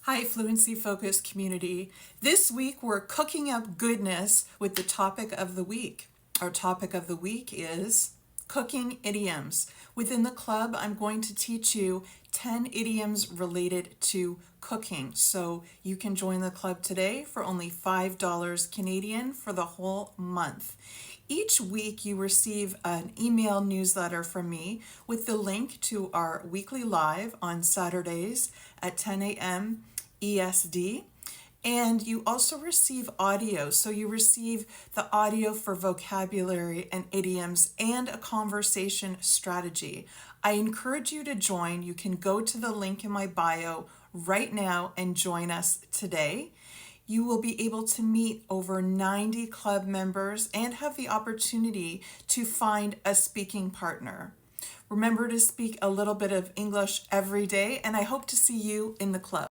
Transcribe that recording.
Hi, Fluency Focused community. This week we're cooking up goodness with the topic of the week. Our topic of the week is cooking idioms. Within the club, I'm going to teach you 10 idioms related to cooking. So you can join the club today for only $5 Canadian for the whole month. Each week you receive an email newsletter from me with the link to our weekly live on Saturdays at 10 a.m. ESD. And you also receive audio. So you receive the audio for vocabulary and idioms and a conversation strategy. I encourage you to join. You can go to the link in my bio right now and join us today. You will be able to meet over 90 club members and have the opportunity to find a speaking partner. Remember to speak a little bit of English every day, and I hope to see you in the club.